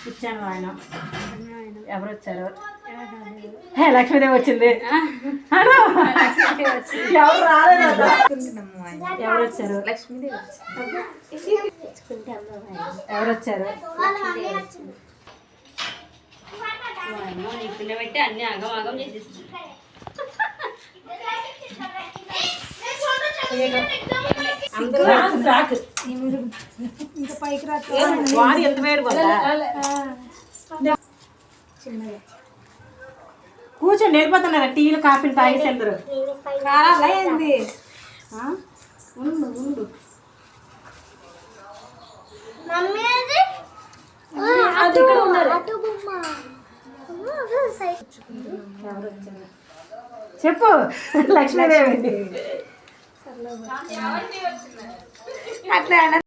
ఇచ్చాను ఆయన ఎవరు వచ్చారు హే లక్ష్మీదేవి వచ్చింది ఎవరు రాలేదు ఎవరు వచ్చారు లక్ష్మీదేవి ఎవరు వచ్చారు పిల్ల పెట్టి అన్ని ఆగం ఆగం చేసేస్తుంది ఇంకా పైకి రా వాడు ఎంత వేడు కూర్చొని వెళ్ళిపోతున్నారా టీలు కాఫీలు తాగేసి వెళ్తారు ఏంది ఉండు ఉండు చెప్పు లక్ష్మీదేవి అట్లా